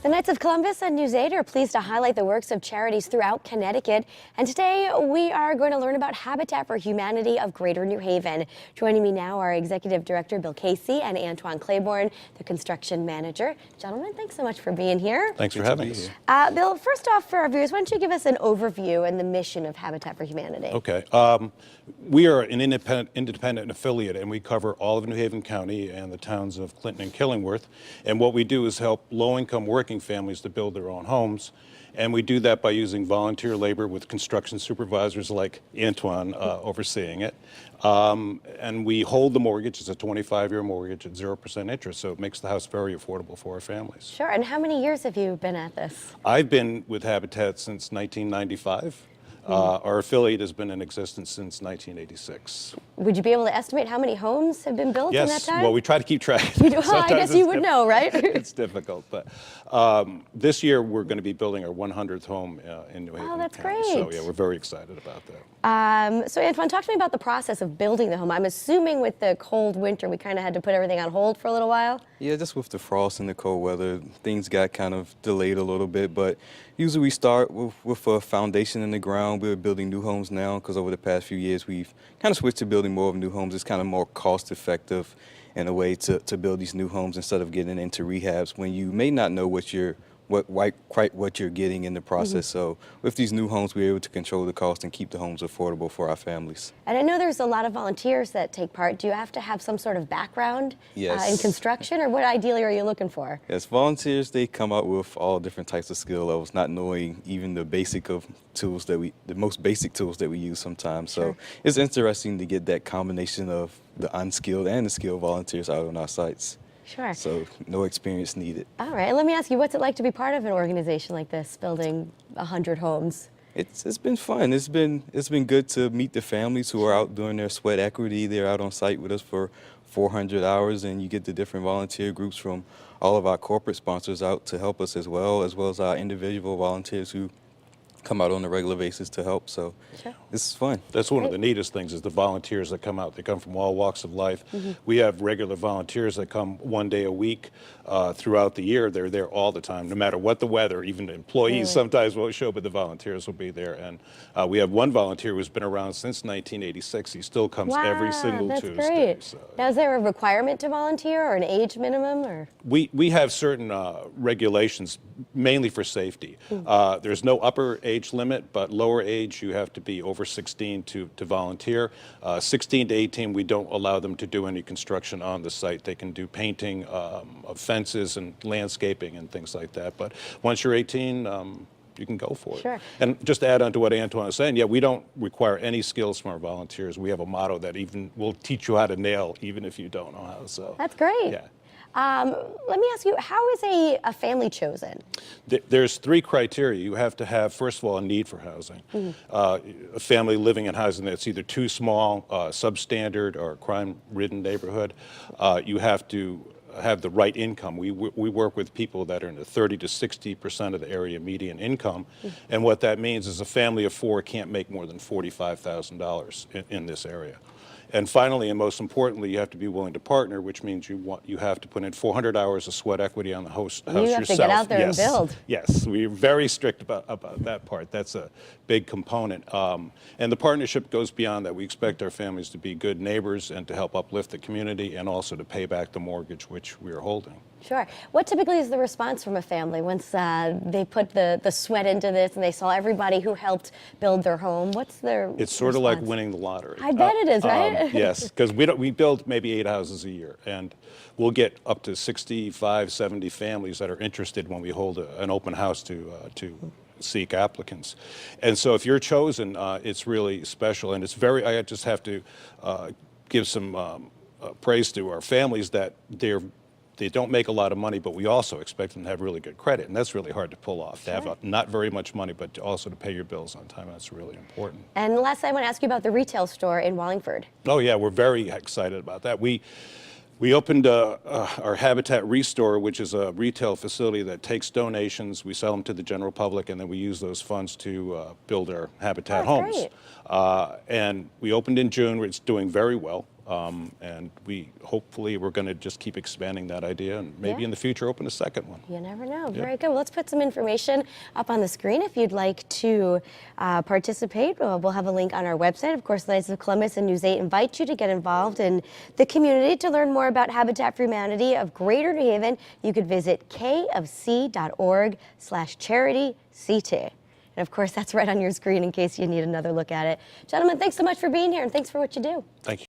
The Knights of Columbus and News 8 are pleased to highlight the works of charities throughout Connecticut. And today we are going to learn about Habitat for Humanity of Greater New Haven. Joining me now are Executive Director Bill Casey and Antoine Claiborne, the construction manager. Gentlemen, thanks so much for being here. Thanks for having us. Bill, first off, for our viewers, why don't you give us an overview and the mission of Habitat for Humanity? Okay. We are an independent affiliate, and we cover all of New Haven County and the towns of Clinton and Killingworth. And what we do is help low-income working families to build their own homes. And we do that by using volunteer labor with construction supervisors like Antoine overseeing it. And we hold the mortgage. It's a 25-year mortgage at 0% interest, so it makes the house very affordable for our families. Sure. And how many years have you been at this? I've been with Habitat since 1995. Our affiliate has been in existence since 1986. Would you be able to estimate how many homes have been built in that time? Well, we try to keep track. Well, I guess you would know, right? It's difficult, but this year we're going to be building our 100th home in New Haven. Oh, that's County. great. So yeah, we're very excited about that. So Antoine, talk to me about the process of building the home. I'm assuming with the cold winter, we kind of had to put everything on hold for a little while. Yeah, just with the frost and the cold weather, things got kind of delayed a little bit, but usually we start with a foundation in the ground. We're building new homes now because over the past few years we've kind of switched to building more of new homes. It's kind of more cost effective in a way to build these new homes instead of getting into rehabs when you may not know quite what you're getting in the process. So with these new homes, we're able to control the cost and keep the homes affordable for our families. And I know there's a lot of volunteers that take part. Do you have to have some sort of background in construction, or what ideally are you looking for? Yes, volunteers, they come out with all different types of skill levels, not knowing even the most basic tools that we use sometimes. Sure. So it's interesting to get that combination of the unskilled and the skilled volunteers out on our sites. Sure. So no experience needed. All right. Let me ask you, what's it like to be part of an organization like this, building 100 homes? It's been fun. It's been good to meet the families who are out doing their sweat equity. They're out on site with us for 400 hours, and you get the different volunteer groups from all of our corporate sponsors out to help us as well as our individual volunteers who come out on a regular basis to help. So Sure. This is fun. That's one of the neatest things is the volunteers that come out. They come from all walks of life. We have regular volunteers that come one day a week throughout the year. They're there all the time, no matter what the weather. Even the employees sometimes won't show, but the volunteers will be there. And we have one volunteer who's been around since 1986. He still comes every single Tuesday. That's great. So, Now, is there a requirement to volunteer or an age minimum? Or We have certain regulations, mainly for safety. There's no upper age limit, but lower age, you have to be over 16 to volunteer. 16 to 18, we don't allow them to do any construction on the site. They can do painting of fences and landscaping and things like that. But once you're 18, you can go for it. Sure. And just to add on to what Antoine was saying, yeah, we don't require any skills from our volunteers. We have a motto that even will teach you how to nail, even if you don't know how. So that's great. Yeah. Let me ask you, how is a family chosen? There's three criteria. You have to have, first of all, a need for housing. A family living in housing that's either too small, substandard, or a crime-ridden neighborhood. You have to have the right income. We work with people that are in the 30 to 60% of the area median income. And what that means is a family of four can't make more than $45,000 in this area. And finally, and most importantly, you have to be willing to partner, which means you have to put in 400 hours of sweat equity on the house yourself. You have to get out there and build. Yes, we're very strict about that part. That's a big component. And the partnership goes beyond that. We expect our families to be good neighbors and to help uplift the community and also to pay back the mortgage which we are holding. Sure. What typically is the response from a family once they put the sweat into this and they saw everybody who helped build their home? What's their It's sort of like winning the lottery. I bet it is, right? Yes, because we build maybe 8 houses a year, and we'll get up to 65, 70 families that are interested when we hold an open house to seek applicants. And so if you're chosen, it's really special, and it's I just have to give some praise to our families that they don't make a lot of money, but we also expect them to have really good credit, and that's really hard to pull off. Sure. To have not very much money, but also to pay your bills on time. That's really important. And last, I want to ask you about the retail store in Wallingford. Oh yeah, we're very excited about that. We opened our Habitat Restore, which is a retail facility that takes donations. We sell them to the general public, and then we use those funds to build our Habitat homes. Great. And we opened in June. It's doing very well. And hopefully we're going to just keep expanding that idea, and maybe in the future open a second one. You never know. Very good. Well, let's put some information up on the screen if you'd like to participate. We'll have a link on our website. Of course, Knights of Columbus and News 8 invite you to get involved in the community. To learn more about Habitat for Humanity of Greater New Haven, you could visit kofc.org/charity-CT. And of course, that's right on your screen in case you need another look at it. Gentlemen, thanks so much for being here, and thanks for what you do. Thank you.